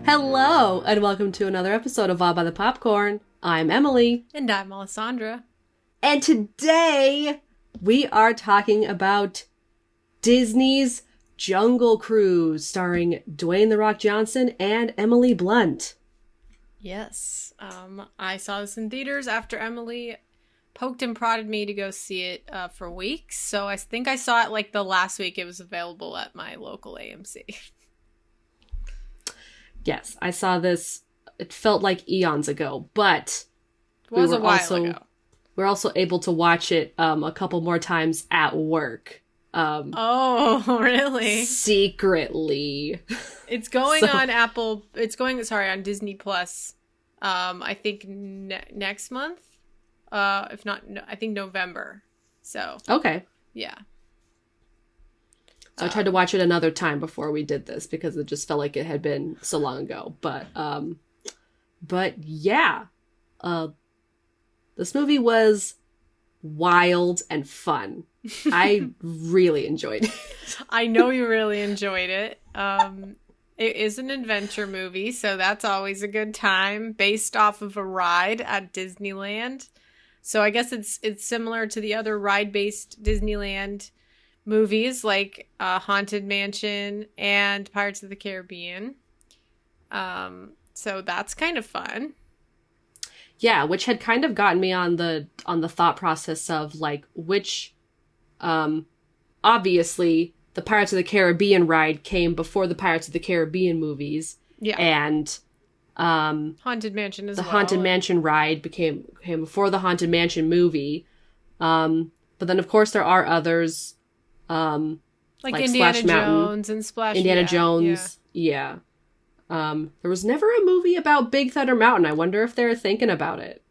Hello, and welcome to another episode of All by the Popcorn. I'm Emily. And I'm Alessandra. And today, we are talking about Disney's Jungle Cruise, starring Dwayne "The Rock" Johnson and Emily Blunt. Yes. I saw this in theaters after Emily poked and prodded me to go see it for weeks. So I think I saw it like the last week it was available at my local AMC. Yes, I saw this. It felt like eons ago, but It was a while ago. We're also able to watch it a couple more times at work. Oh, really? Secretly. It's going on Apple. It's going, on Disney Plus. I think next month. If not, no, I think November. So. Okay. Yeah. So I tried to watch it another time before we did this because it just felt like it had been so long ago. But yeah, this movie was wild and fun. I really enjoyed it. I know you really enjoyed it. It is an adventure movie, so that's always a good time, based off of a ride at Disneyland. So I guess it's similar to the other ride-based Disneyland movies like Haunted Mansion and Pirates of the Caribbean. So that's kind of fun. Yeah, which had kind of gotten me on the thought process of like which obviously the Pirates of the Caribbean ride came before the Pirates of the Caribbean movies. Yeah. And Haunted Mansion as well. The Haunted Mansion ride came before the Haunted Mansion movie. But then of course there are others like Indiana Splash Mountain, Jones and Splash Indiana Jones. Yeah. There was never a movie about Big Thunder Mountain. I wonder if they're thinking about it.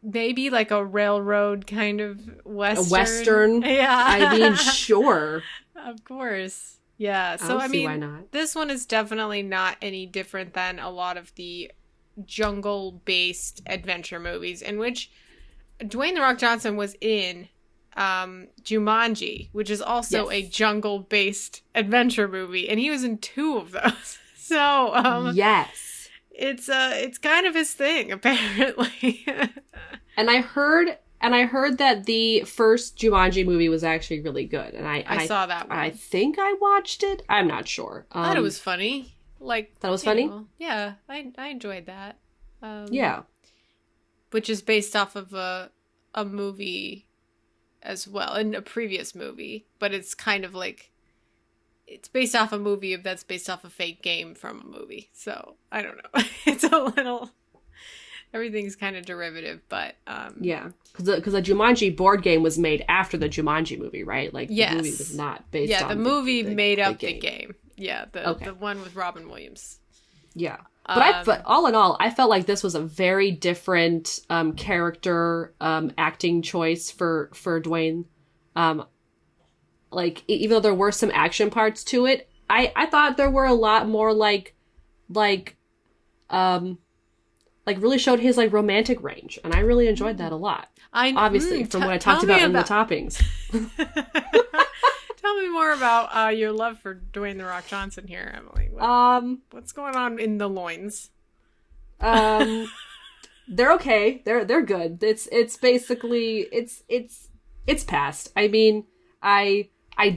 Maybe like a railroad kind of western. A western? Yeah. I mean, sure. Of course. Yeah. So I mean, why not? This one is definitely not any different than a lot of the jungle-based adventure movies in which Dwayne "The Rock" Johnson was in Jumanji, which is also a jungle-based adventure movie, and he was in 2 of those. So, yes, it's kind of his thing, apparently. And I heard that the first Jumanji movie was actually really good, and I saw that one. I think I watched it. I'm not sure. I thought it was funny. Thought it was funny? Yeah, I enjoyed that. Yeah, which is based off of a movie as well, in a previous movie, but it's kind of like it's based off a movie that's based off a fake game from a movie. So I don't know. It's a little, everything's kind of derivative, but yeah, because the Jumanji board game was made after the Jumanji movie, right? Like yes. The movie was not based on the movie made up the the game. Yeah, the one with Robin Williams. Yeah. But all in all, I felt like this was a very different character acting choice for Dwayne. Like even though there were some action parts to it, I thought there were a lot more like really showed his like romantic range, and I really enjoyed that a lot. Obviously from what I talked about in the toppings. Tell me more about your love for Dwayne "The Rock" Johnson here, Emily. What's going on in the loins? They're okay. They're good. It's basically it's past. I mean, I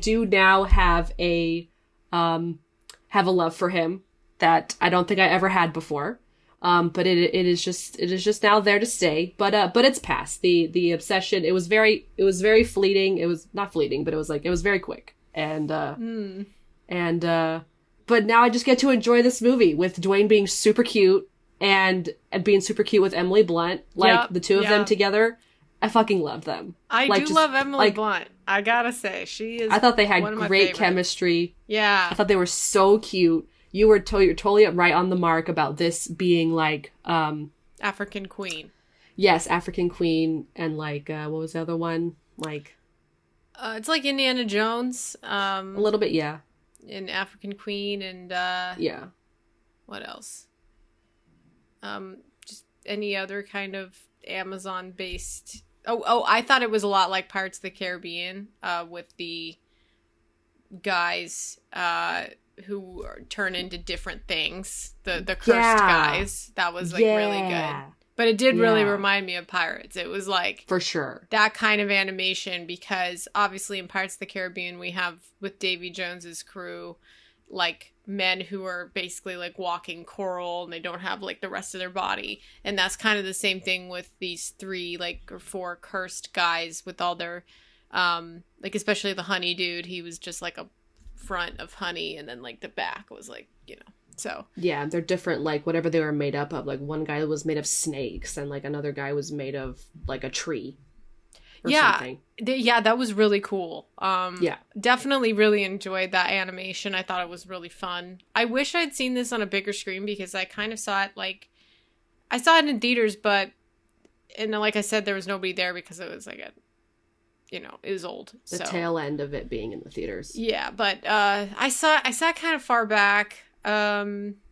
do now have a love for him that I don't think I ever had before. But it is just now there to stay. But it's past. The obsession, it was very fleeting. It was not fleeting, but it was very quick. And but now I just get to enjoy this movie with Dwayne being super cute and being super cute with Emily Blunt. Like the two of them together. I fucking love them. I do love Emily Blunt. I gotta say, she is. I thought they had great chemistry. Yeah. I thought they were so cute. You're totally right on the mark about this being like African Queen. Yes, African Queen, and like what was the other one? Like it's like Indiana Jones. A little bit, yeah. In African Queen and yeah. What else? Just any other kind of Amazon based. Oh, I thought it was a lot like Pirates of the Caribbean with the guys turn into different things. The cursed guys. That was like really good. But it did really remind me of Pirates. It was like for sure that kind of animation, because obviously in Pirates of the Caribbean we have with Davy Jones's crew like men who are basically like walking coral and they don't have like the rest of their body, and that's kind of the same thing with these 3 like or 4 cursed guys with all their like especially the honey dude. He was just like a front of honey, and then like the back was like, you know, so yeah, they're different, like whatever they were made up of. Like one guy was made of snakes and like another guy was made of like a tree or something. Yeah, that was really cool. Yeah, definitely really enjoyed that animation. I thought it was really fun. I wish I'd seen this on a bigger screen, because I kind of saw it like I saw it in theaters, but and like I said, there was nobody there because it was like a, you know, it was old. The tail end of it being in the theaters. Yeah, but I sat kind of far back.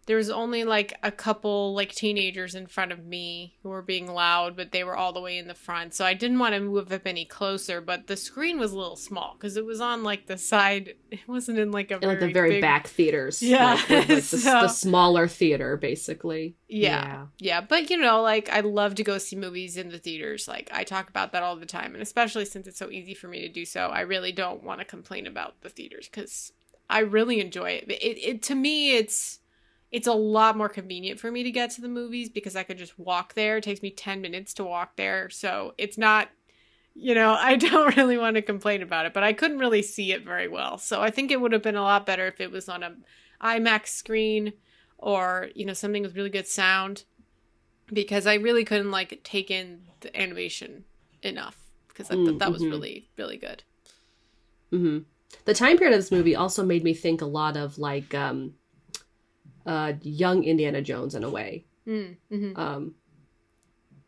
There was only like a couple like teenagers in front of me who were being loud, but they were all the way in the front. So I didn't want to move up any closer, but the screen was a little small because it was on like the side. It wasn't in like a in, like the very big back theaters. Yeah. Like the smaller theater, basically. Yeah. But you know, like I love to go see movies in the theaters. Like I talk about that all the time. And especially since it's so easy for me to do so, I really don't want to complain about the theaters because I really enjoy it. It to me, it's a lot more convenient for me to get to the movies because I could just walk there. It takes me 10 minutes to walk there. So it's not, you know, I don't really want to complain about it, but I couldn't really see it very well. So I think it would have been a lot better if it was on an IMAX screen or, you know, something with really good sound, because I really couldn't like take in the animation enough because I thought that was really, really good. Mm-hmm. The time period of this movie also made me think a lot of like, young Indiana Jones in a way.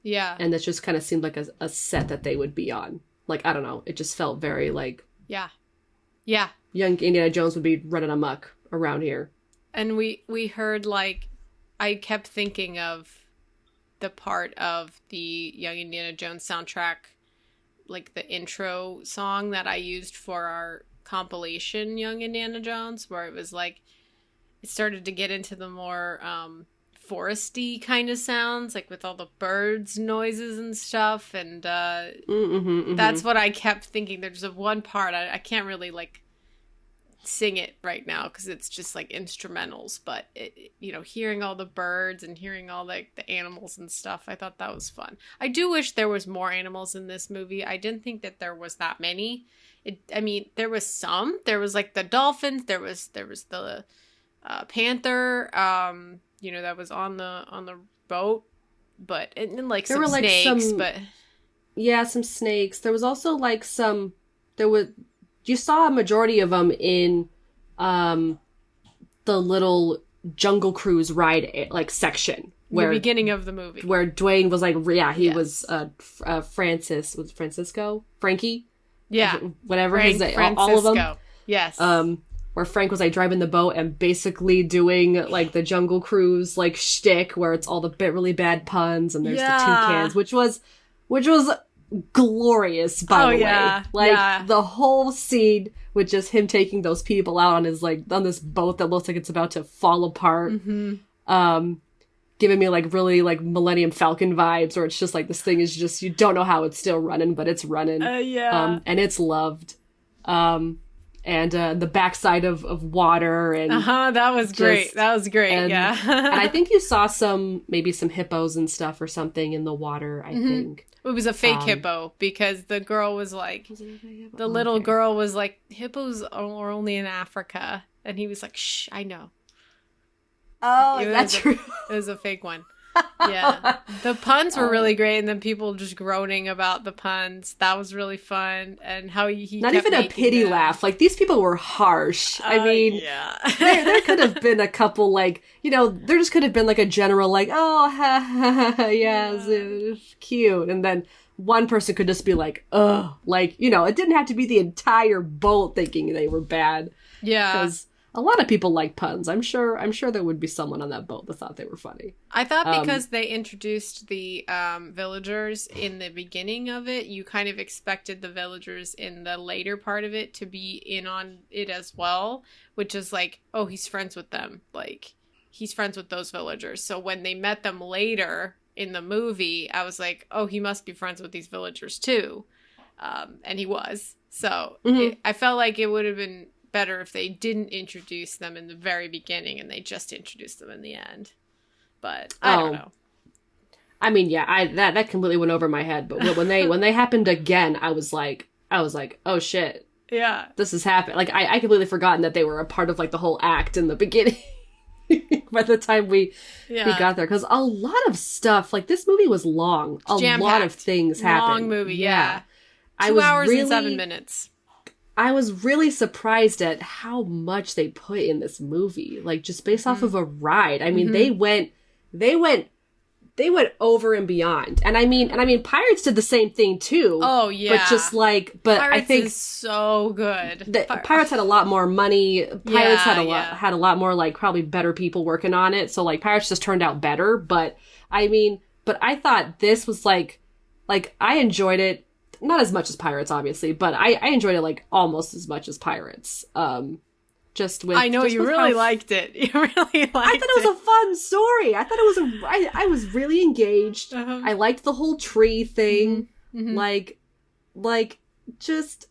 Yeah. And that just kind of seemed like a set that they would be on. Like, I don't know. It just felt very like... Yeah. Young Indiana Jones would be running amok around here. And we heard like... I kept thinking of the part of the Young Indiana Jones soundtrack, like the intro song that I used for our compilation Young Indiana Jones, where it was like... It started to get into the more foresty kind of sounds, like with all the birds noises and stuff, and that's what I kept thinking. There's one part I can't really like sing it right now because it's just like instrumentals, but you know, hearing all the birds and hearing all like the animals and stuff, I thought that was fun. I do wish there was more animals in this movie. I didn't think that there was that many. I mean, there was some. There was like the dolphins. There was the panther, you know, that was on the boat, but and then like there some were, like, snakes, but yeah, some snakes. There was also like you saw a majority of them in the little Jungle Cruise ride like section where the beginning of the movie where Dwayne was like, was Frankie, whatever his name, all of them, yes. Where Frank was like driving the boat and basically doing like the Jungle Cruise like shtick where it's all the really bad puns and there's the toucans, which was glorious, by the way. Like the whole scene with just him taking those people out on his like on this boat that looks like it's about to fall apart. Giving me like really like Millennium Falcon vibes, where it's just like this thing is just, you don't know how it's still running, but it's running. And it's loved. And the backside of water and that was great. That was great. And I think you saw maybe some hippos and stuff or something in the water. I think it was a fake hippo because the girl was like, the little girl was like, hippos are only in Africa, and he was like, shh, I know. Oh, is that true? It was a fake one. Yeah, the puns were really great, and then people just groaning about the puns. That was really fun, and how he not even a pity laugh. Like, these people were harsh. I mean, there could have been a couple, like, you know, there just could have been like a general like, oh, ha, ha, ha, it's cute, and then one person could just be like, ugh, like, you know, it didn't have to be the entire boat thinking they were bad. Yeah, because A lot of people like puns. I'm sure there would be someone on that boat that thought they were funny. I thought because they introduced the villagers in the beginning of it, you kind of expected the villagers in the later part of it to be in on it as well, which is like, oh, he's friends with them. Like, he's friends with those villagers. So when they met them later in the movie, I was like, oh, he must be friends with these villagers too. And he was. So I felt like it would have been better if they didn't introduce them in the very beginning and they just introduced them in the end. But I don't know. I mean, yeah, that completely went over my head. But when they happened again, I was like, oh shit, yeah, this has happened. Like I completely forgotten that they were a part of like the whole act in the beginning. By the time we got there, because a lot of stuff, like this movie was long. A lot of things happened. Long movie, yeah. 2 hours and 7 minutes. I was really surprised at how much they put in this movie, like just based off of a ride. I mean, they went over and beyond. And I mean, Pirates did the same thing too. Oh yeah. But Pirates I think is so good. Pirates had a lot more money. Pirates had a lot more like probably better people working on it. So like Pirates just turned out better. But I thought this was like I enjoyed it. Not as much as Pirates, obviously, but I enjoyed it like almost as much as Pirates. I know you really liked it. You really liked it. I thought it was a fun story. I thought it was I was really engaged. I liked the whole tree thing. Like just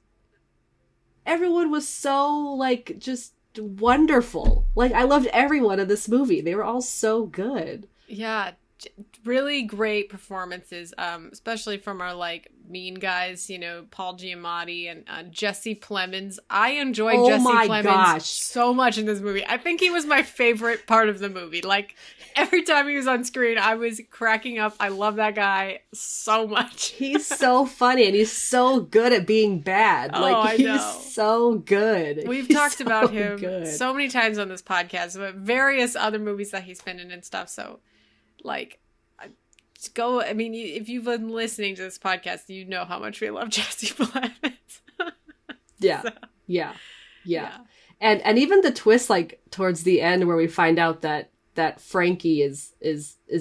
everyone was so like just wonderful. Like I loved everyone in this movie. They were all so good. Yeah. Really great performances, especially from our like mean guys, Paul Giamatti and Jesse Plemons. I enjoyed Jesse Plemons so much in this movie. I think he was my favorite part of the movie. Like every time he was on screen, I was cracking up. I love that guy so much. He's so funny and he's so good at being bad. Like he's so good. We've talked about him so many times on this podcast, but various other movies that he's been in and stuff. So like, if you've been listening to this podcast, you know how much we love Jesse Plemons. Yeah. And even the twist, like towards the end, where we find out that Frankie is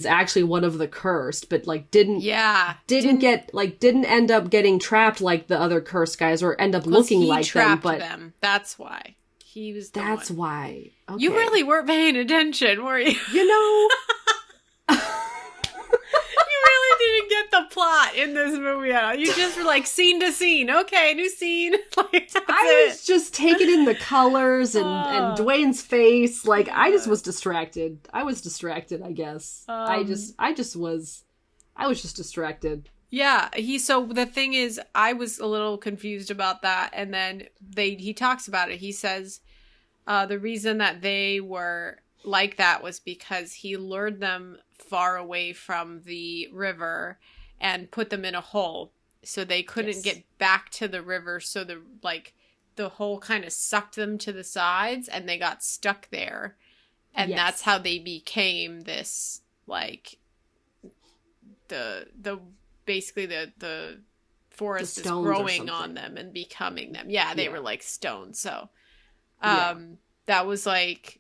actually one of the cursed, but like didn't end up getting trapped like the other cursed guys, or end up looking like them. But that's why he was. That's why. Okay. You really weren't paying attention, were you? Didn't get the plot in this movie at all. You just were like scene to scene. Okay, new scene. I was just taking in the colors and Dwayne's face. Like I just was distracted. I was distracted, I guess. I was just distracted. Yeah, so the thing is, I was a little confused about that, and then he talks about it. He says the reason that they were like that was because he lured them far away from the river and put them in a hole so they couldn't get back to the river, so the hole kind of sucked them to the sides and they got stuck there, and that's how they became this like the basically the forest is growing on them and becoming them. They were like stones. So that was like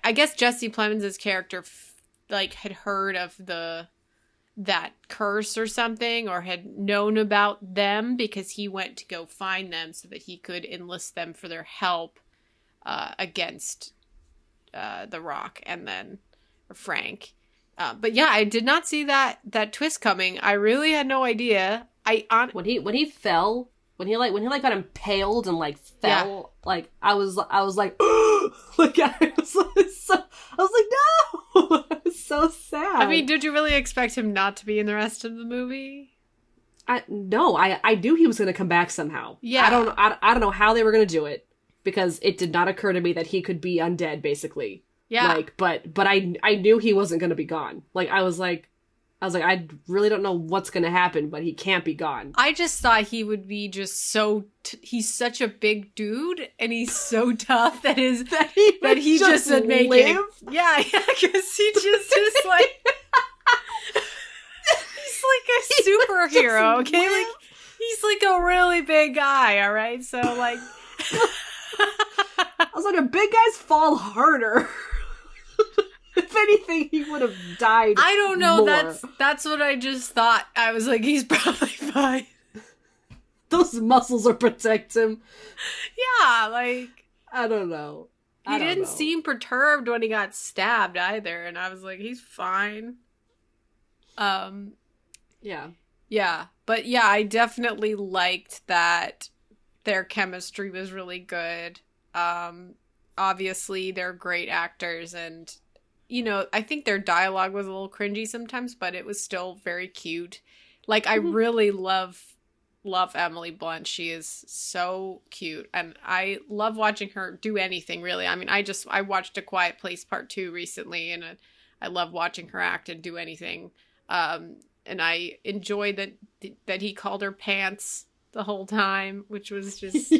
I guess Jesse Plemons' character had heard of that curse or something, or had known about them because he went to go find them so that he could enlist them for their help against the Rock and then Frank. But yeah, I did not see that twist coming. I really had no idea. When he fell. When he got impaled and like fell, like I was like, like I was like, no, I was so sad. I mean, did you really expect him not to be in the rest of the movie? No, I knew he was going to come back somehow. Yeah, I don't know how they were going to do it, because it did not occur to me that he could be undead, basically. Yeah, like, but I knew he wasn't going to be gone. Like I was like, I really don't know what's going to happen, but he can't be gone. I just thought he would be just he's such a big dude, and he's so tough that he just would make it. Yeah, because he just is like, he's like a superhero, okay? Like, he's like a really big guy, all right? So, like, I was like, big guys fall harder. If anything, he would have died. I don't know. More. That's what I just thought. I was like, he's probably fine. Those muscles will protect him. Yeah, like I don't know. He didn't seem perturbed when he got stabbed either, and I was like, he's fine. Yeah. Yeah. But yeah, I definitely liked that their chemistry was really good. Obviously they're great actors, and I think their dialogue was a little cringy sometimes, but it was still very cute. Like, I really love Emily Blunt. She is so cute, and I love watching her do anything, really. I mean, I watched A Quiet Place Part 2 recently, and I love watching her act and do anything. And I enjoy that he called her Pants the whole time, which was just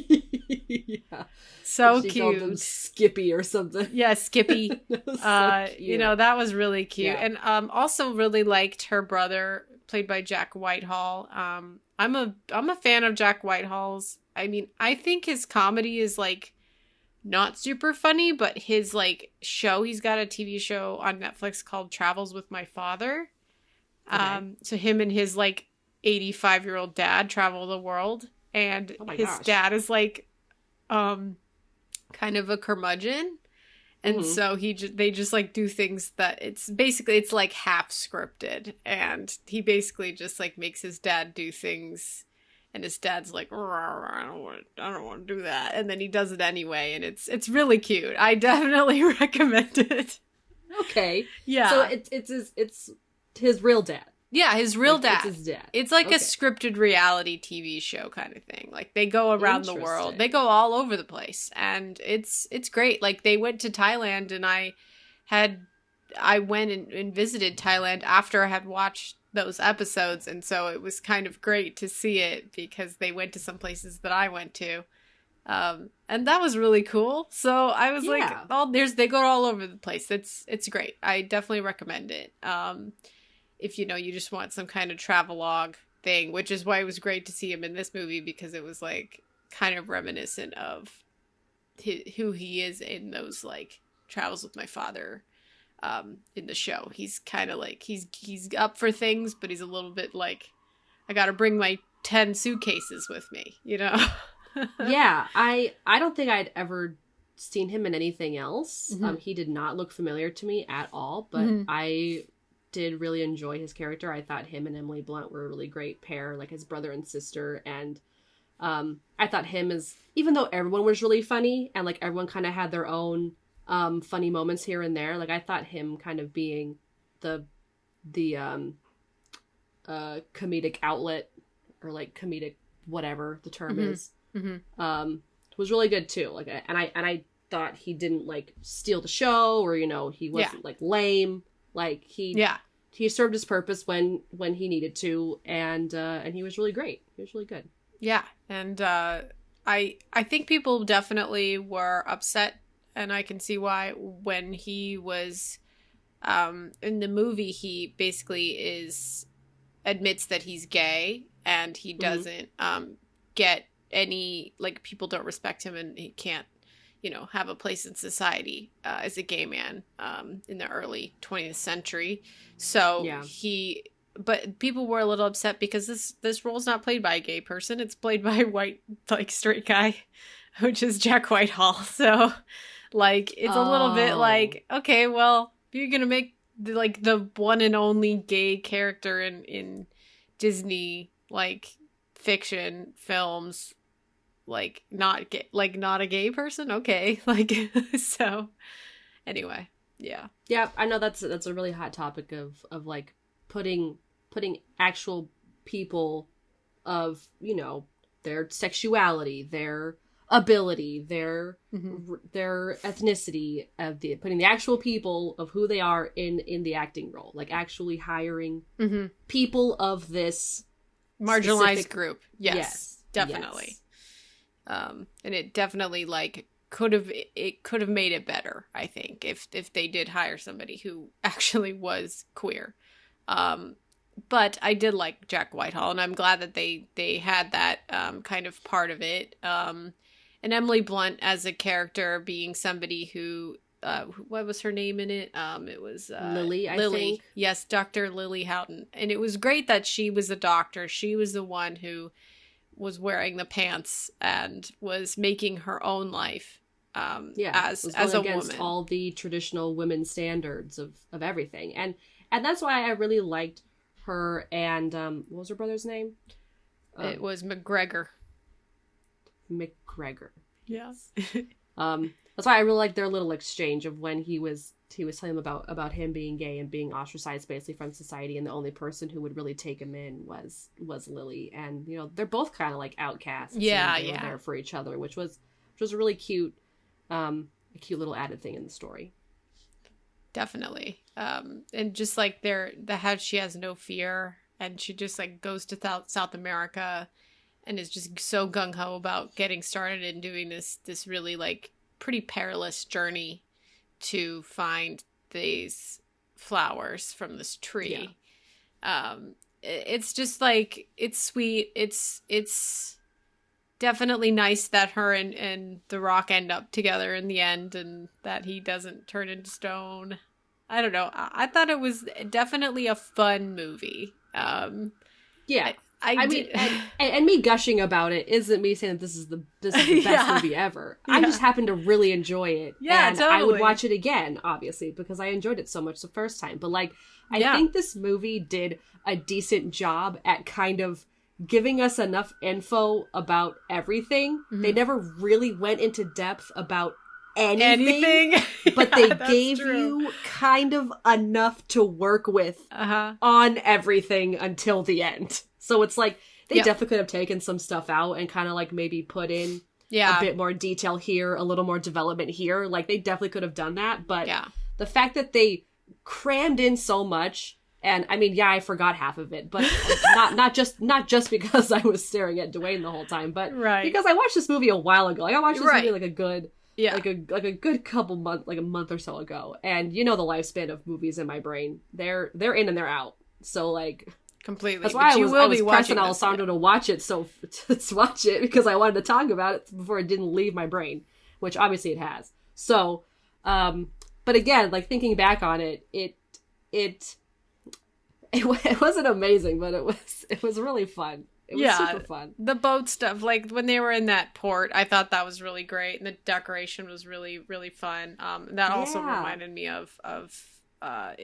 yeah. so she cute. Called him Skippy or something. Yeah, Skippy. So cute. That was really cute. Yeah. And also really liked her brother, played by Jack Whitehall. I'm a fan of Jack Whitehall's. I mean, I think his comedy is like not super funny, but his like show, he's got a TV show on Netflix called Travels with My Father. Okay. So him and his like 85-year-old dad travel the world, and his dad is like kind of a curmudgeon, and so they just like do things that it's like half scripted, and he basically just like makes his dad do things, and his dad's like, I don't want to do that, and then he does it anyway, and it's really cute. I definitely recommend it. Okay. Yeah. So it's his real dad. Yeah, his real dad. It's his dad. It's like a scripted reality TV show kind of thing. Like, they go around the world. They go all over the place. And it's great. Like, they went to Thailand, and I went and visited Thailand after I had watched those episodes. And so it was kind of great to see it, because they went to some places that I went to. And that was really cool. So I was they go all over the place. It's great. I definitely recommend it. If you just want some kind of travelogue thing, which is why it was great to see him in this movie, because it was like kind of reminiscent of who he is in those like Travels with My Father in the show. He's kind of like he's up for things, but he's a little bit like, I got to bring my 10 suitcases with me, Yeah, I don't think I'd ever seen him in anything else. He did not look familiar to me at all, but I did really enjoy his character. I thought him and Emily Blunt were a really great pair, like his brother and sister. And I thought him even though everyone was really funny and like everyone kind of had their own funny moments here and there, like I thought him kind of being the comedic outlet, or like comedic whatever the term is, was really good too. Like, and I thought he didn't like steal the show, or he wasn't like lame. Like he served his purpose when he needed to, and he was really great. He was really good. Yeah, and I think people definitely were upset, and I can see why. When he was in the movie, he basically admits that he's gay, and he doesn't get any, like, people don't respect him, and he can't have a place in society as a gay man in the early 20th century. So but people were a little upset because this role's not played by a gay person. It's played by a white, like, straight guy, which is Jack Whitehall. So, like, it's a little bit like, okay, well, if you're going to make the one and only gay character in Disney, like, fiction films, like, not a gay person, okay, like, so anyway, yeah, I know that's a really hot topic of like putting actual people of their sexuality, their ability, their ethnicity, putting the actual people of who they are in the acting role, like actually hiring people of this marginalized group. Yes, definitely. Yes. And it definitely like could have made it better, I think, if they did hire somebody who actually was queer. But I did like Jack Whitehall, and I'm glad that they had that kind of part of it. and Emily Blunt as a character being somebody who what was her name in it? It was Lily, I Lily. think. Yes, Dr. Lily Houghton. And it was great that she was a doctor. She was the one who was wearing the pants and was making her own life Was as going a against woman. all the traditional women's standards of everything. And that's why I really liked her and what was her brother's name? It was McGregor. McGregor. Yes. That's why I really liked their little exchange of when he was telling him about him being gay and being ostracized basically from society, and the only person who would really take him in was Lily. And they're both kind of like outcasts. Yeah, and they were there for each other, which was a really cute, a cute little added thing in the story. Definitely. And just like how she has no fear, and she just like goes to South America and is just so gung-ho about getting started and doing this really like pretty perilous journey to find these flowers from this tree. Yeah. It's just like, it's sweet. It's definitely nice that her and The Rock end up together in the end, and that he doesn't turn into stone. I don't know. I thought it was definitely a fun movie. Yeah. I mean, and me gushing about it isn't me saying that this is the best movie ever. Yeah. I just happen to really enjoy it. Yeah, and totally. I would watch it again, obviously, because I enjoyed it so much the first time. But like, I think this movie did a decent job at kind of giving us enough info about everything. Mm-hmm. They never really went into depth about anything. But they gave you kind of enough to work with on everything until the end. So it's like, they definitely could have taken some stuff out and kind of like maybe put in a bit more detail here, a little more development here. Like, they definitely could have done that. But the fact that they crammed in so much, and I mean, I forgot half of it, but not just because I was staring at Dwayne the whole time, but because I watched this movie a while ago. Like, I watched this movie like a good... Yeah. Like a good couple months, like a month or so ago. And the lifespan of movies in my brain. They're in and they're out. So like... Completely. That's why I was pressing Alessandro to watch it, to watch it, because I wanted to talk about it before it didn't leave my brain, which obviously it has. So, but again, like, thinking back on it, it wasn't amazing, but it was really fun. It was super fun. The boat stuff, like when they were in that port, I thought that was really great, and the decoration was really, really fun. That also reminded me of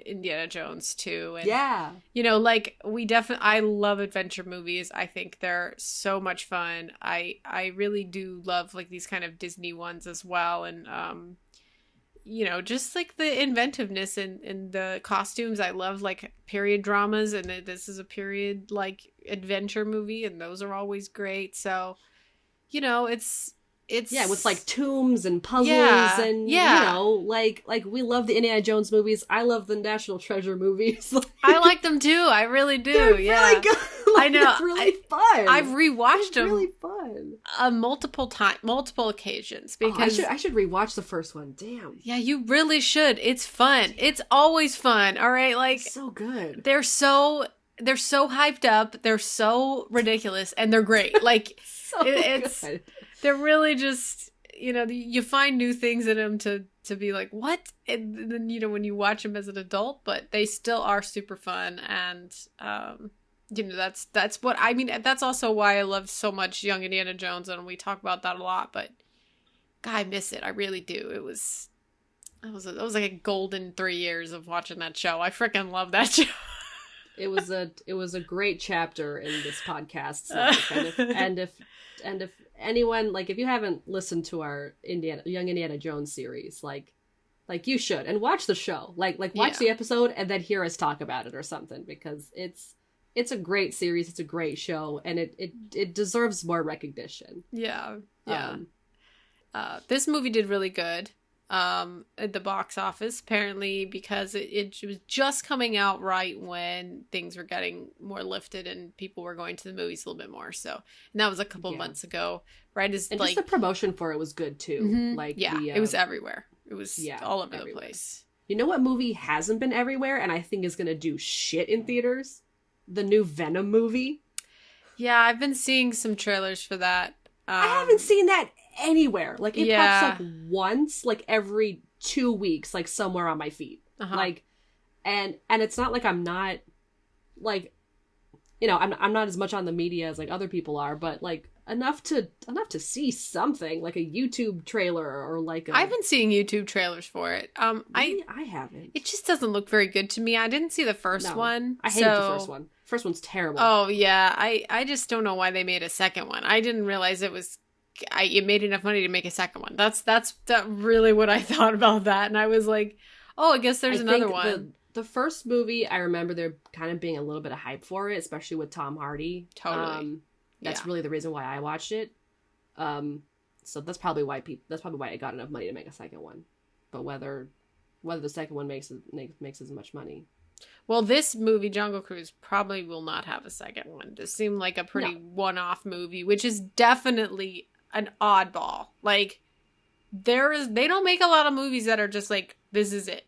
Indiana Jones too. And like, I love adventure movies. I think they're so much fun. I really do love like these kind of Disney ones as well. And just like the inventiveness in the costumes. I love like period dramas, and this is a period like adventure movie, and those are always great. So it's with like tombs and puzzles and like we love the Indiana Jones movies. I love the National Treasure movies. I like them too. I really do. They're really good. Like, I know. It's really fun. I've rewatched them. Really fun. Multiple occasions, because I should rewatch the first one. Damn. Yeah, you really should. It's fun. It's always fun. All right, like, it's so good. They're so hyped up. They're so ridiculous, and they're great. Like it's good. They're really just, you find new things in them to be like, what? And then, when you watch them as an adult, but they still are super fun. And, that's what, I mean, that's also why I love so much Young Indiana Jones. And we talk about that a lot, but God, I miss it. I really do. It was like a golden 3 years of watching that show. I freaking love that show. It was a great chapter in this podcast's life. And if anyone, like, if you haven't listened to our Young Indiana Jones series, like you should, and watch the show, like watch the episode and then hear us talk about it or something, because it's a great series, it's a great show, and it deserves more recognition. This movie did really good at the box office, apparently, because it was just coming out right when things were getting more lifted and people were going to the movies a little bit more. So, and that was a couple months ago, right? And just the promotion for it was good too. Mm-hmm. Like, it was everywhere. It was all over the place. You know what movie hasn't been everywhere, and I think is gonna do shit in theaters? The new Venom movie. Yeah, I've been seeing some trailers for that. I haven't seen that anywhere. Like, it Yeah. pops up once, like, every 2 weeks, like, somewhere on my feed. Like, and it's not like I'm not, like, you know, I'm not as much on the media as, like, other people are, but, like, enough to see something, like a YouTube trailer or like a... I've been seeing YouTube trailers for it. Really? I haven't. It just doesn't look very good to me. I didn't see the first one. I hated the first one. First one's terrible. Oh yeah, I just don't know why they made a second one. I didn't realize it made enough money to make a second one. That's really what I thought about that, and I was like, oh, I guess there's another one. The first movie, I remember there kind of being a little bit of hype for it, especially with Tom Hardy. Totally. That's really the reason why I watched it. So that's probably why it got enough money to make a second one. But whether the second one makes as much money. Well, this movie, Jungle Cruise, probably will not have a second one. This seemed like a pretty one-off movie, which is definitely an oddball. Like, they don't make a lot of movies that are just like, this is it.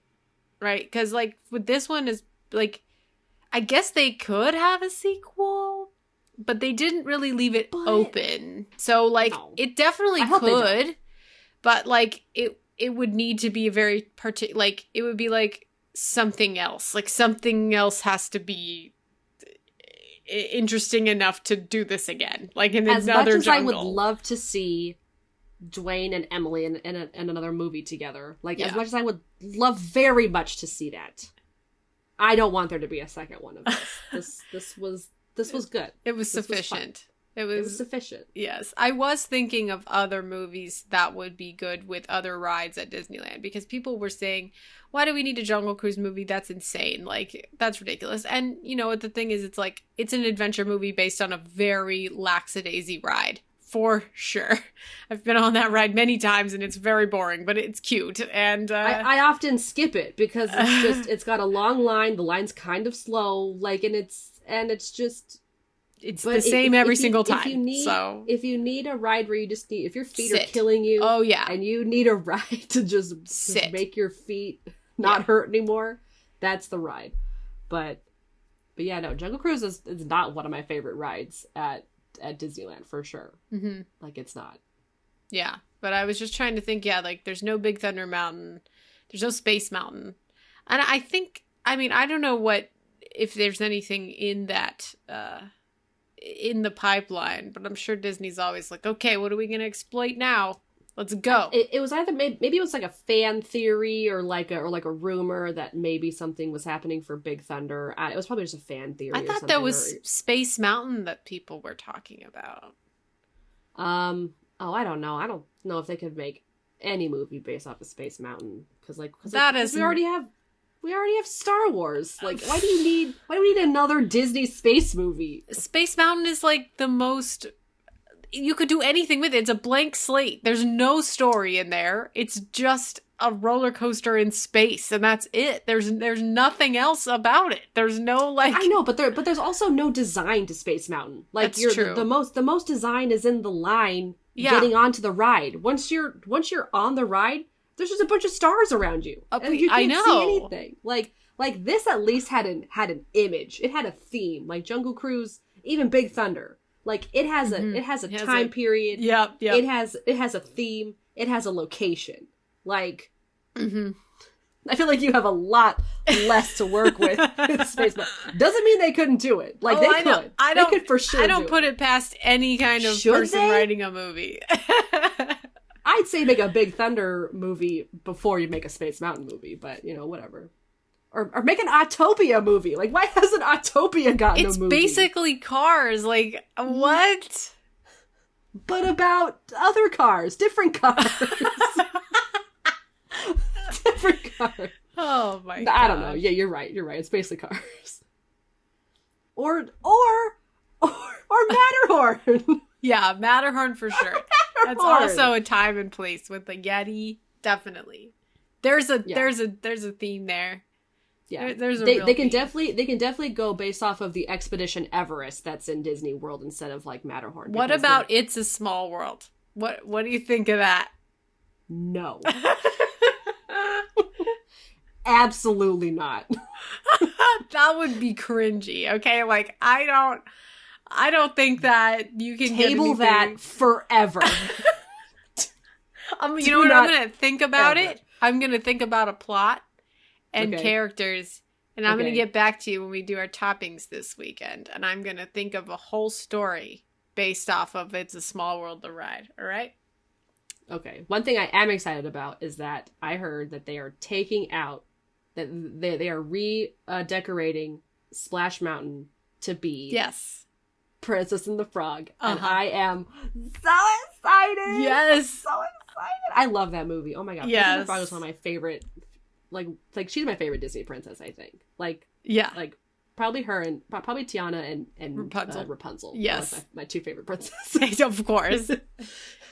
Right? Because, like, with this one is, like, I guess they could have a sequel, but they didn't really leave it open. So, like, it definitely could, but, like, it would need to be a very like, it would be, like, something else. Like, something else has to be interesting enough to do this again. Like, in as another much as jungle. I would love to see Dwayne and Emily in another movie together. Like, as much as I would love very much to see that, I don't want there to be a second one of this. This was good. It was sufficient. It was sufficient. Yes. I was thinking of other movies that would be good with other rides at Disneyland, because people were saying, why do we need a Jungle Cruise movie? That's insane. Like, that's ridiculous. And, you know what the thing is? It's like, it's an adventure movie based on a very lackadaisy ride. For sure. I've been on that ride many times and it's very boring, but it's cute. And I often skip it because it's just, it's got a long line. The line's kind of slow. Like, and it's just... It's the same every single time. If you need a ride where you just need, if your feet Sit. are killing you, oh yeah, and you need a ride to just make your feet not hurt anymore, that's the ride. But yeah, no, Jungle Cruise is not one of my favorite rides at Disneyland for sure. Mm-hmm. Like, it's not. Yeah, but I was just trying to think. Yeah, like, there's no Big Thunder Mountain, there's no Space Mountain, and I think, I mean, I don't know if there's anything in that. In the pipeline, but I'm sure Disney's always like, okay, what are we gonna exploit now? Let's go. It was either maybe it was like a fan theory or like a rumor that maybe something was happening for Big Thunder. It was probably just a fan theory. I thought that was Space Mountain that people were talking about. Oh, I don't know. I don't know if they could make any movie based off of Space Mountain because we already have Star Wars. Like, why do we need another Disney space movie? Space Mountain is like the most... You could do anything with it. It's a blank slate. There's no story in there. It's just a roller coaster in space, and that's it. There's nothing else about it. There's no, like... I know, but there's also no design to Space Mountain. Like, that's true. The most design is in the line getting onto the ride. Once you're on the ride, there's just a bunch of stars around you. And you can't see anything. Like this at least had an image. It had a theme. Like Jungle Cruise, even Big Thunder. Like, it has a time period. Yep. It has a theme. It has a location. Like, I feel like you have a lot less to work with Space Mountain. Doesn't mean they couldn't do it. Like, they could. They could for sure. I don't put it past any kind of person writing a movie. I'd say make a Big Thunder movie before you make a Space Mountain movie, but, you know, whatever. Or make an Autopia movie. Like, why hasn't Autopia gotten a movie? It's basically Cars. Like, what? But about other cars. Different cars. Different cars. Oh, my God. I don't know. Yeah, you're right. It's basically Cars. Or Matterhorn. Yeah, Matterhorn for sure. That's also a time and place with the Yeti. Definitely. There's a theme there. Yeah, they can definitely go based off of the Expedition Everest that's in Disney World instead of like Matterhorn. What about It's a Small World? What do you think of that? No. Absolutely not. That would be cringy. Okay, like I don't think that you can table that forever. You know what? I'm going to think about it. I'm going to think about a plot and characters, and I'm going to get back to you when we do our toppings this weekend. And I'm going to think of a whole story based off of It's a Small World to Ride. All right? Okay. One thing I am excited about is that I heard that they are taking out, that they are redecorating Splash Mountain to be Princess and the Frog. And I am so excited. Yes. So excited. I love that movie. Oh my god. Princess and the Frog is one of my favorite, like she's my favorite Disney princess, I think. Like probably her and probably Tiana and Rapunzel. Yes. Like my two favorite princesses. Of course.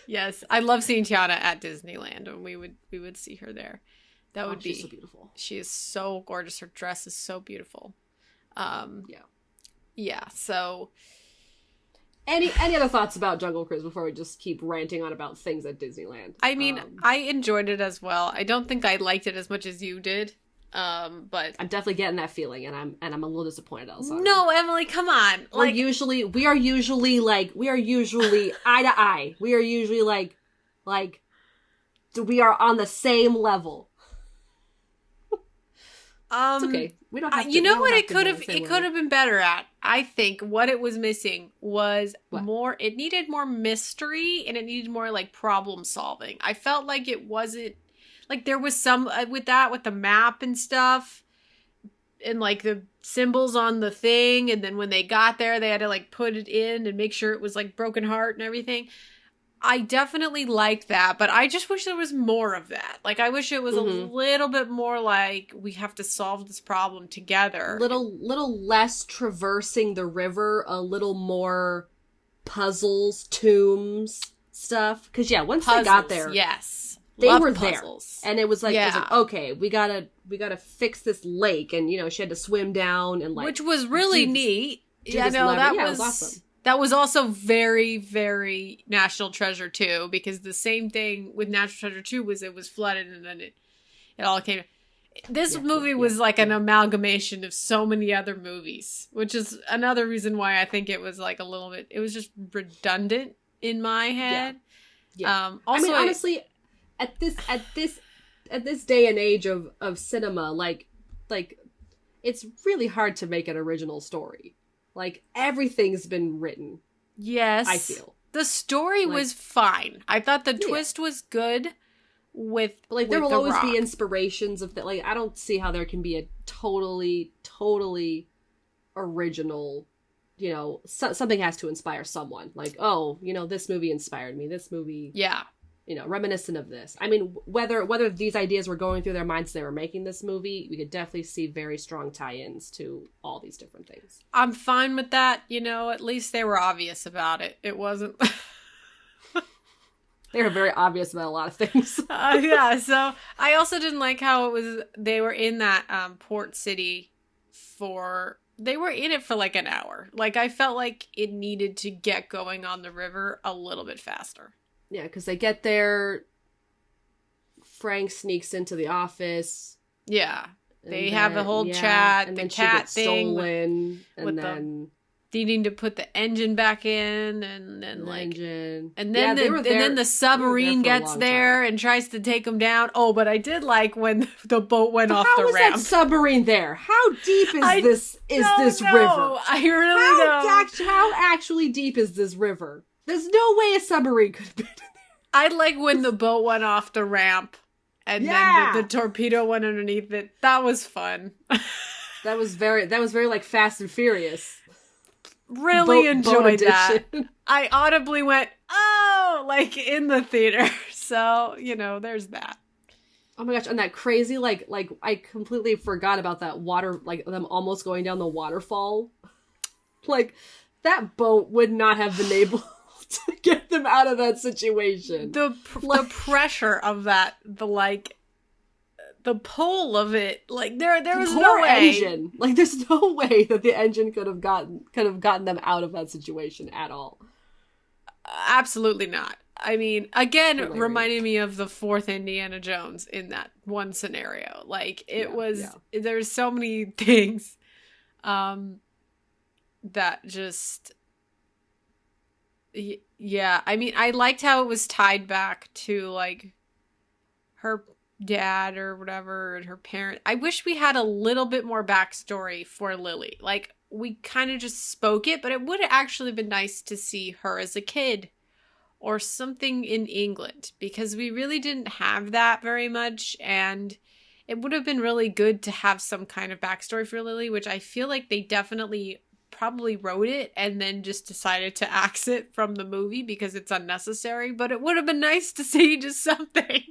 Yes. I love seeing Tiana at Disneyland, and we would see her there. That would be she's so beautiful. She is so gorgeous. Her dress is so beautiful. Yeah. So any other thoughts about Jungle Cruise before we just keep ranting on about things at Disneyland? I mean, I enjoyed it as well. I don't think I liked it as much as you did. But I'm definitely getting that feeling, and I'm a little disappointed also. No, Emily, come on. We are usually eye to eye. We are usually like we are on the same level. It's okay. We don't have to. You know what it could have been better at? I think what it was missing was more. It needed more mystery, and it needed more like problem solving. I felt like it wasn't like there was some with the map and stuff, and like the symbols on the thing, and then when they got there, they had to like put it in and make sure it was like Broken Heart and everything. I definitely liked that, but I just wish there was more of that. Like, I wish it was a little bit more like, we have to solve this problem together. Little less traversing the river, a little more puzzles, tombs, stuff. Because, once they got there, they were puzzles. There. And it was like, okay, we gotta fix this lake. And, she had to swim down and like... Which was really neat. That was awesome. That was also very, very National Treasure 2, because the same thing with National Treasure 2 was it was flooded and then it all came. This movie was like an amalgamation of so many other movies, which is another reason why I think it was like a little bit, it was just redundant in my head. Yeah. Also, I mean, honestly, at this day and age of cinema, like it's really hard to make an original story. Like, everything's been written. Yes. I feel. The story was fine. I thought the twist was good with there will always be inspirations of that. Like, I don't see how there can be a totally original, something has to inspire someone. Like, this movie inspired me. This movie... Yeah. Reminiscent of this. I mean, whether these ideas were going through their minds as they were making this movie, we could definitely see very strong tie-ins to all these different things. I'm fine with that. At least they were obvious about it. It wasn't... They were very obvious about a lot of things. So I also didn't like how it was... They were in that port city they were in it for like an hour. Like, I felt like it needed to get going on the river a little bit faster. Yeah, because they get there, Frank sneaks into the office. Yeah. They have a whole chat, and the then cat she gets stolen, with then... needing to put the engine back in, and then and then the submarine gets there and tries to take them down. Oh, but I did like when the boat went off the ramp. How is that submarine there? How deep is this river? I really don't. How actually deep is this river? There's no way a submarine could have been in there. I like when the boat went off the ramp and then the torpedo went underneath it. That was fun. That was very like Fast and Furious. Really enjoyed that. I audibly went, oh, like in the theater. So, there's that. Oh my gosh, and that crazy, like I completely forgot about that water, like them almost going down the waterfall. Like, that boat would not have been able to get them out of that situation. The pressure of that, the pull of it, like there was no way. Engine. Like, there's no way that the engine could have gotten them out of that situation at all. Absolutely not. I mean, again, reminding me of the fourth Indiana Jones in that one scenario. Like, there's so many things that just Yeah, I mean, I liked how it was tied back to like her dad or whatever and her parent. I wish we had a little bit more backstory for Lily. Like, we kind of just spoke it, but it would have actually been nice to see her as a kid or something in England, because we really didn't have that very much. And it would have been really good to have some kind of backstory for Lily, which I feel like they definitely probably wrote it and then just decided to axe it from the movie because it's unnecessary. But it would have been nice to see just something,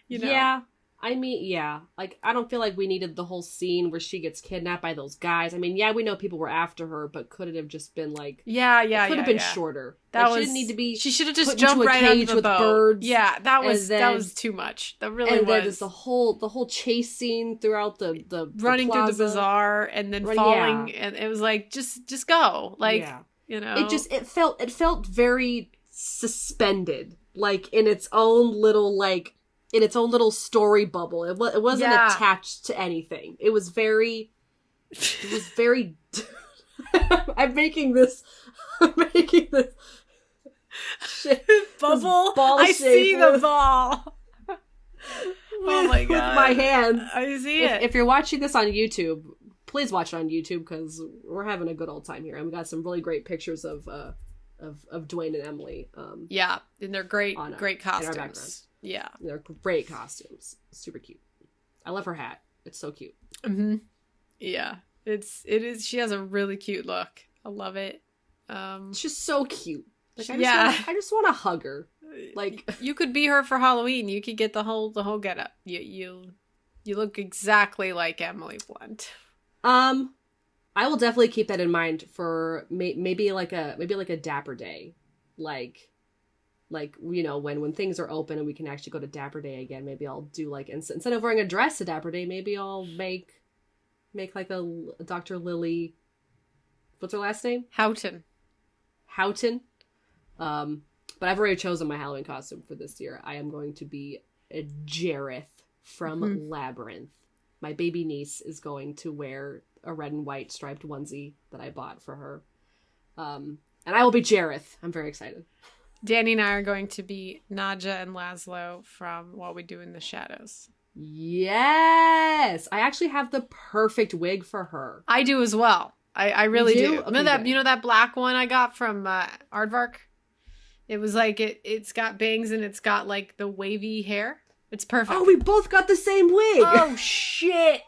you know? Yeah. I mean, yeah. Like, I don't feel like we needed the whole scene where she gets kidnapped by those guys. I mean, yeah, we know people were after her, but could it have just been like... Yeah, It yeah, could have yeah, been yeah. shorter. That Like, she was... didn't need to be She should have just put into jumped a right under cage the with boat. birds. Yeah, that Then, was too much. That really and was. then just the whole chase scene throughout the running through the plaza. bazaar and then falling, and it was like, just go. Like, you know. It felt very suspended. Like, in its own little story bubble. It wasn't attached to anything. It was very I'm making this shit, bubble. ball I see the ball. Oh my god. With my hands. I see it. If you're watching this on YouTube, please watch it on YouTube, because we're having a good old time here. And we got some really great pictures of Dwayne and Emily. Yeah, and they're great costumes. In our background. Yeah. They're great costumes. Super cute. I love her hat. It's so cute. Mm-hmm. Yeah. It is. She has a really cute look. I love it. She's so cute. Like, I just want to hug her. Like, you could be her for Halloween. You could get the whole getup. You look exactly like Emily Blunt. I will definitely keep that in mind for maybe like a Dapper Day, like you know, when things are open and we can actually go to Dapper Day again. Maybe I'll do like, instead of wearing a dress to Dapper Day, maybe I'll make like a Dr. Lily. What's her last name? Houghton. But I've already chosen my Halloween costume for this year. I am going to be a Jareth from Labyrinth. My baby niece is going to wear a red and white striped onesie that I bought for her. And I will be Jareth. I'm very excited. Danny and I are going to be Nadja and Laszlo from What We Do in the Shadows. Yes! I actually have the perfect wig for her. I do as well. I really do. Okay, you know that black one I got from Aardvark? It was like it's got bangs and it's got like the wavy hair. It's perfect. Oh, we both got the same wig. Oh shit.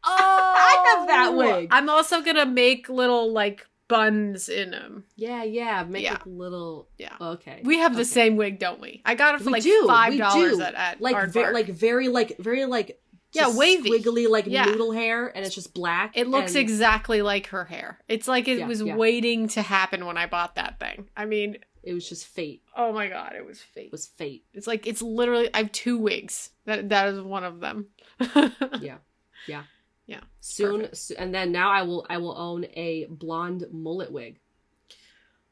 Oh, I have that wig. I'm also gonna make little like buns in them. Yeah. Make like little. Yeah. Okay. We have the same wig, don't we? I got it for $5 at like Aardvark. very wavy, squiggly, like noodle hair, and it's just black. It looks exactly like her hair. It's like it was waiting to happen when I bought that thing. I mean, it was just fate. Oh my god, it was fate. It was fate. It's like, it's literally, I have 2 wigs. That is one of them. Yeah. Soon, and then now I will own a blonde mullet wig.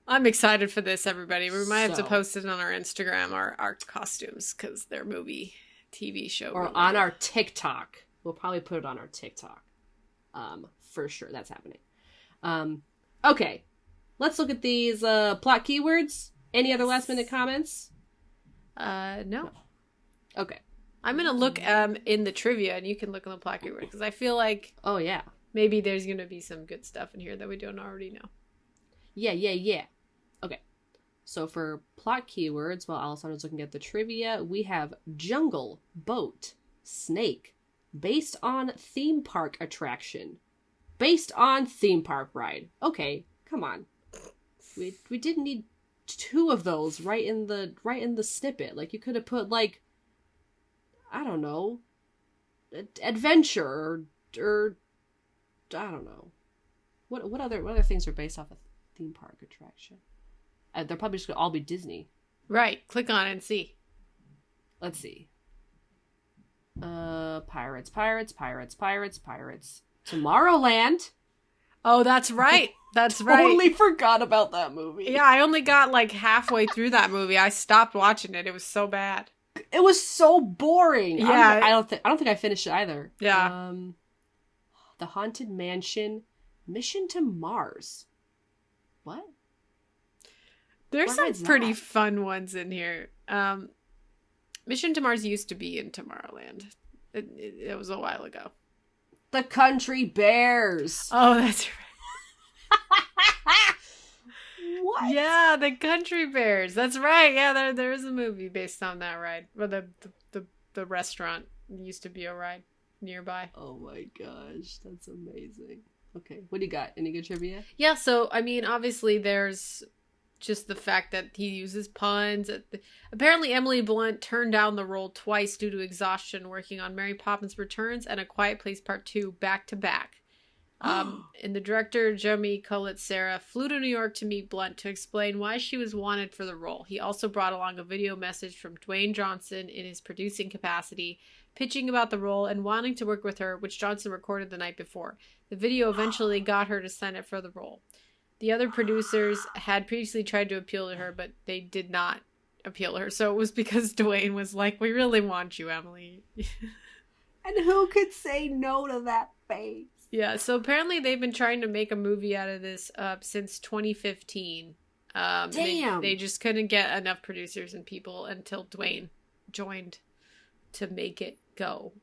I'm excited for this, everybody. We might have to post it on our Instagram, our costumes, because they're movie, TV show. Or on our TikTok. We'll probably put it on our TikTok. For sure, that's happening. Okay. Let's look at these plot keywords. Any other last minute comments? No. Okay. I'm gonna look in the trivia, and you can look in the plot keywords, because I feel like maybe there's gonna be some good stuff in here that we don't already know. Yeah. Okay. So for plot keywords, while Alessandro's looking at the trivia, we have jungle, boat, snake, based on theme park attraction, based on theme park ride. Okay, come on. We didn't need 2 of those right in the snippet. Like, you could have put, like, I don't know, adventure or I don't know. What other things are based off a theme park attraction? They're probably just gonna all be Disney. Right. Click on it and see. Let's see. Pirates. Tomorrowland. Oh, that's right. That's right. Totally forgot about that movie. Yeah, I only got like halfway through that movie. I stopped watching it. It was so bad. It was so boring. Yeah, I don't think I finished it either. Yeah. The Haunted Mansion, Mission to Mars. What? There's What some ride's pretty that? fun ones in here. Mission to Mars used to be in Tomorrowland. It was a while ago. The Country Bears. Oh, that's right. What? Yeah, the Country Bears. That's right. Yeah, there is a movie based on that ride. Well, the restaurant used to be a ride nearby. Oh my gosh, that's amazing. Okay, what do you got? Any good trivia? Yeah, so I mean, obviously there's just the fact that he uses puns. Apparently, Emily Blunt turned down the role twice due to exhaustion working on Mary Poppins Returns and A Quiet Place Part 2 back to back. And the director, Jeremy Colette Sarah, flew to New York to meet Blunt to explain why she was wanted for the role. He also brought along a video message from Dwayne Johnson in his producing capacity, pitching about the role and wanting to work with her, which Johnson recorded the night before. The video eventually got her to sign up for the role. The other producers had previously tried to appeal to her, but they did not appeal to her. So it was because Dwayne was like, we really want you, Emily. And who could say no to that face? Yeah, so apparently they've been trying to make a movie out of this since 2015. Damn. They just couldn't get enough producers and people until Dwayne joined to make it go.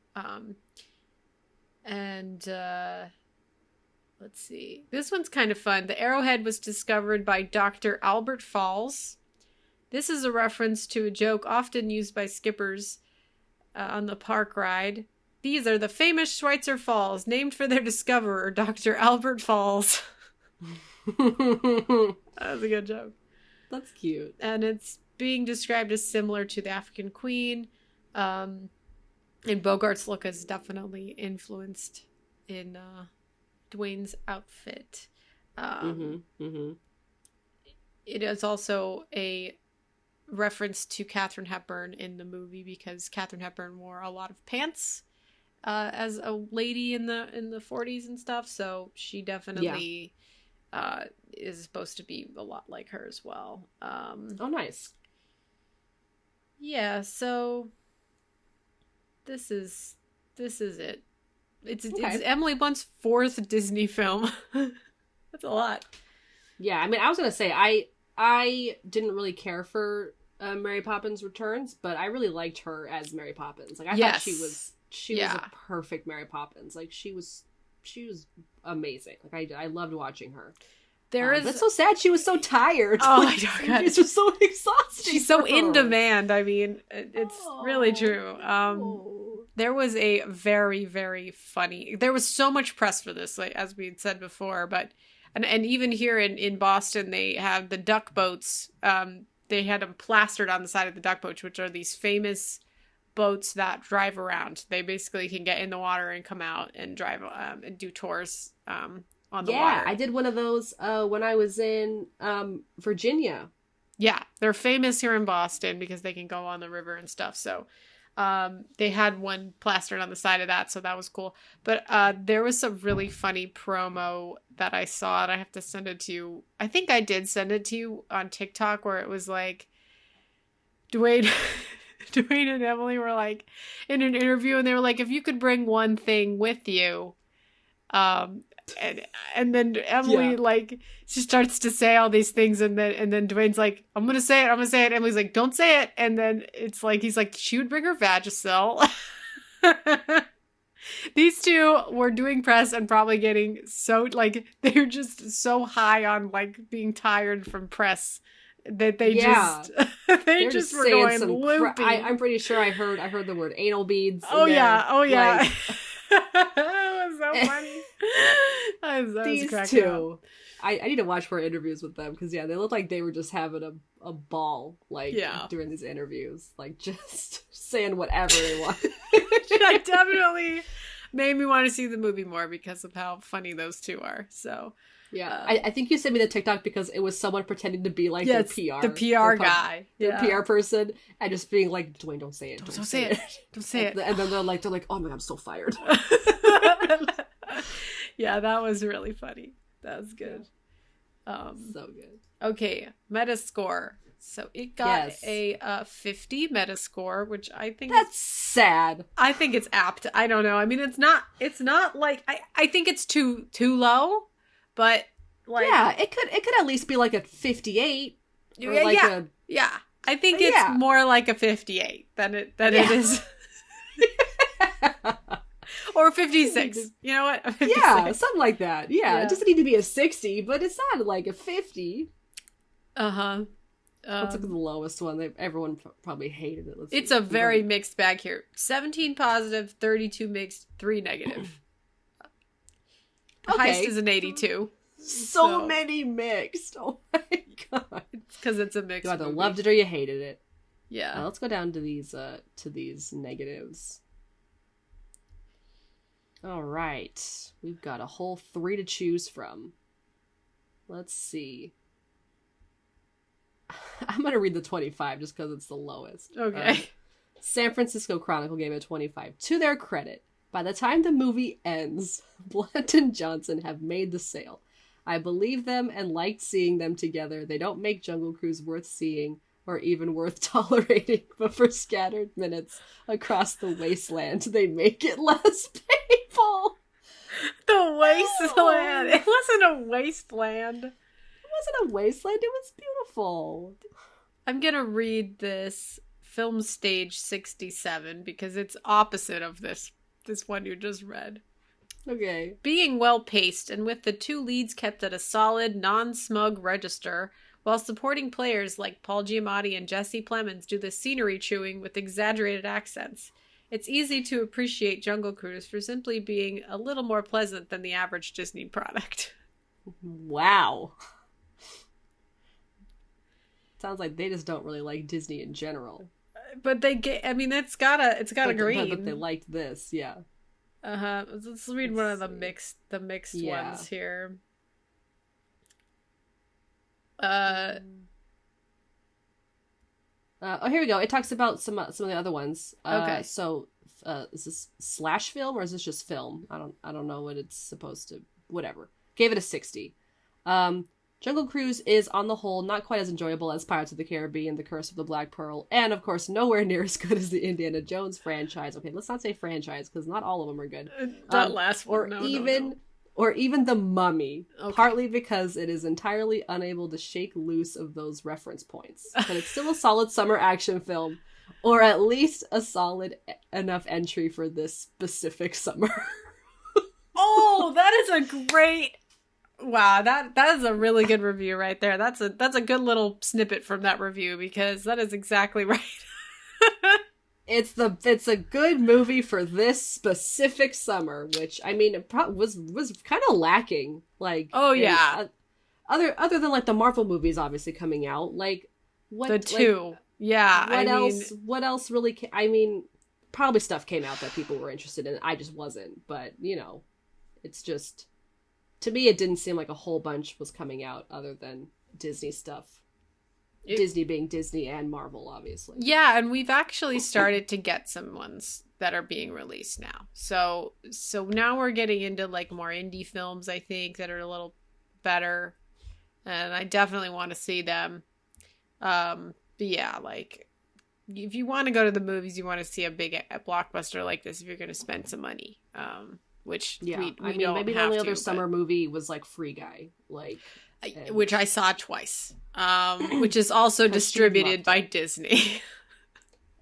Let's see. This one's kind of fun. The arrowhead was discovered by Dr. Albert Falls. This is a reference to a joke often used by skippers on the park ride. These are the famous Schweitzer Falls, named for their discoverer, Dr. Albert Falls. That was a good joke. That's cute. And it's being described as similar to the African Queen. And Bogart's look is definitely influenced in Dwayne's outfit. It is also a reference to Katharine Hepburn in the movie because Katharine Hepburn wore a lot of pants as a lady in the 40s and stuff, so she definitely is supposed to be a lot like her as well. Oh, nice. Yeah, so this is it. It's Emily Blunt's 4th Disney film. That's a lot. Yeah, I mean, I was gonna say I didn't really care for Mary Poppins Returns, but I really liked her as Mary Poppins. Like, I thought she was a perfect Mary Poppins. Like, she was amazing. Like, I loved watching her. That's so sad. She was so tired. Oh, like, my God. It's just so exhausting. She's so in demand. I mean, it's really true. There was a very, very funny... There was so much press for this, like, as we had said before, but... And even here in Boston, they have the duck boats. They had them plastered on the side of the duck boats, which are these famous boats that drive around. They basically can get in the water and come out and drive and do tours on the water. Yeah, I did one of those when I was in Virginia. Yeah, they're famous here in Boston because they can go on the river and stuff. So they had one plastered on the side of that, so that was cool. But there was some really funny promo that I saw, and I have to send it to you. I think I did send it to you on TikTok, where it was like Dwayne and Emily were like in an interview, and they were like, if you could bring one thing with you, and then Emily like she starts to say all these things, and then Dwayne's like, I'm gonna say it. Emily's like, don't say it. And then it's like he's like, she would bring her Vagisil. These two were doing press and probably getting so like they're just so high on like being tired from press that they just were going loopy. I'm pretty sure I heard the word anal beads. Oh yeah. Like... That was so funny. These two. I need to watch more interviews with them because they look like they were just having a ball during these interviews, like just saying whatever they want. That definitely made me want to see the movie more because of how funny those two are. So I think you sent me the TikTok because it was someone pretending to be like their PR, the PR guy, their PR person, and just being like, Dwayne, don't say it, don't say it, don't say it. And then they're like, oh my God, I'm so fired. Yeah, that was really funny. That was good. So good. Okay, Metascore. So it got a 50 Metascore, which I think that's sad. I think it's apt. I don't know. I mean, it's not like I think it's too low, but like it could at least be like a 58 Or like yeah. I think it's more like a 58 than it is. Or 56. You know what? 56. Yeah, something like that. Yeah, it doesn't need to be a 60, but it's not like a 50. Uh-huh. Let's look at the lowest one. Everyone probably hated it. It's a very mixed bag here. 17 positive, 32 mixed, 3 negative. Okay. Heist is an 82. So many mixed. Oh my god. It's because it's a mixed You either movie. loved it or you hated it. Yeah. Let's go down to these negatives. All right. We've got a whole 3 to choose from. Let's see. I'm going to read the 25 just because it's the lowest. Okay. San Francisco Chronicle gave it 25. To their credit, by the time the movie ends, Blunt and Johnson have made the sale. I believe them and liked seeing them together. They don't make Jungle Cruise worth seeing or even worth tolerating, but for scattered minutes across the wasteland, they make it less painful. The wasteland. It wasn't a wasteland. It wasn't a wasteland. It was beautiful. I'm going to read this Film Stage 67 because it's opposite of this one you just read. Okay. Being well paced and with the 2 leads kept at a solid, non-smug register, while supporting players like Paul Giamatti and Jesse Plemons do the scenery chewing with exaggerated accents. It's easy to appreciate Jungle Cruise for simply being a little more pleasant than the average Disney product. Wow. Sounds like they just don't really like Disney in general. But it's got a green. But they liked this, yeah. Uh-huh. Let's read one of the mixed ones here. Here we go. It talks about some of the other ones. Okay. So, is this slash film or is this just film? I don't know what it's supposed to. Whatever. Gave it a 60. Jungle Cruise is, on the whole, not quite as enjoyable as Pirates of the Caribbean, The Curse of the Black Pearl, and, of course, nowhere near as good as the Indiana Jones franchise. Okay, let's not say franchise, because not all of them are good. That last one, or even The Mummy, partly because it is entirely unable to shake loose of those reference points. But it's still a solid summer action film, or at least a solid enough entry for this specific summer. Oh, that is a great... Wow, that is a really good review right there. That's a good little snippet from that review because that is exactly right. It's a good movie for this specific summer, which I mean it was kind of lacking. Like, oh yeah, other than like the Marvel movies obviously coming out, like what the two, like, yeah. What else really? I mean, probably stuff came out that people were interested in. I just wasn't, but you know, it's just. To me, it didn't seem like a whole bunch was coming out other than Disney stuff. Disney being Disney and Marvel, obviously. Yeah, and we've actually started to get some ones that are being released now. So now we're getting into like more indie films, I think, that are a little better. And I definitely want to see them. But yeah, like if you want to go to the movies, you want to see a big blockbuster like this if you're going to spend some money. Which we don't maybe the only other summer movie was like Free Guy, which I saw twice, which is also distributed by Disney. It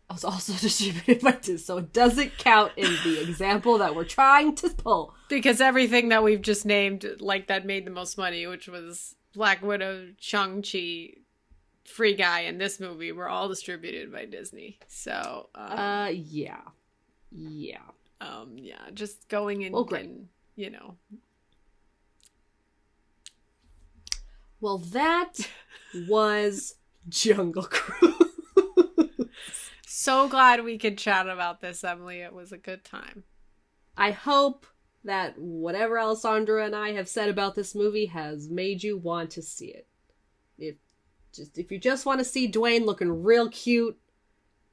was also distributed by Disney, so it doesn't count in the example that we're trying to pull. Because everything that we've just named, like that made the most money, which was Black Widow, Shang-Chi, Free Guy, and this movie, were all distributed by Disney. So, yeah. Just going in, great. And, you know. Well, that was Jungle Cruise. So glad we could chat about this, Emily. It was a good time. I hope that whatever Alessandra and I have said about this movie has made you want to see it. If you just want to see Dwayne looking real cute,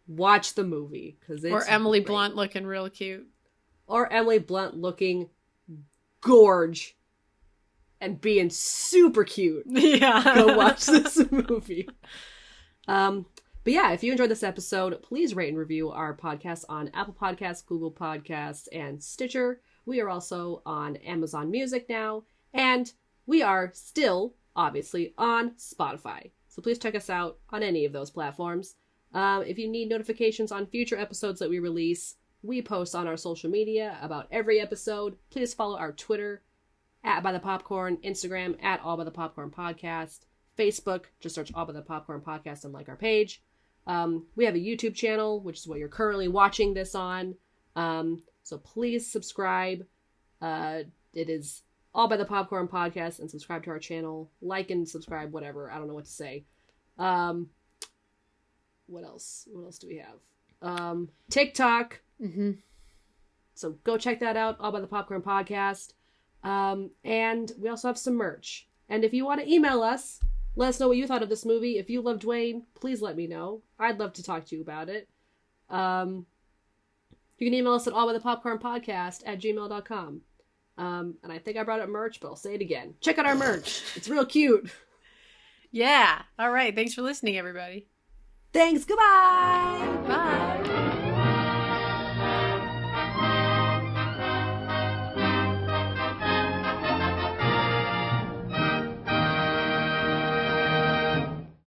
watch the movie. Or Emily Blunt looking real cute. Or Emily Blunt looking gorge and being super cute. Yeah. Go watch this movie. But yeah, if you enjoyed this episode, please rate and review our podcast on Apple Podcasts, Google Podcasts, and Stitcher. We are also on Amazon Music now, and we are still, obviously, on Spotify. So please check us out on any of those platforms. If you need notifications on future episodes that we release, we post on our social media about every episode. Please follow our Twitter, @ByThePopcorn, Instagram, @AllByThePopcorn Podcast, Facebook, just search All By The Popcorn Podcast and like our page. We have a YouTube channel, which is what you're currently watching this on. So please subscribe. It is All By The Popcorn Podcast, and subscribe to our channel. Like and subscribe, whatever. I don't know what to say. What else? What else do we have? TikTok. Mm-hmm. So go check that out, All By The Popcorn Podcast. And we also have some merch. And if you want to email us, let us know what you thought of this movie. If you love Dwayne, please let me know. I'd love to talk to you about it. You can email us at allbythepopcornpodcast@gmail.com. And I think I brought up merch, but I'll say it again. Check out our merch. It's real cute. Yeah. All right. Thanks for listening, everybody. Thanks. Goodbye. Bye.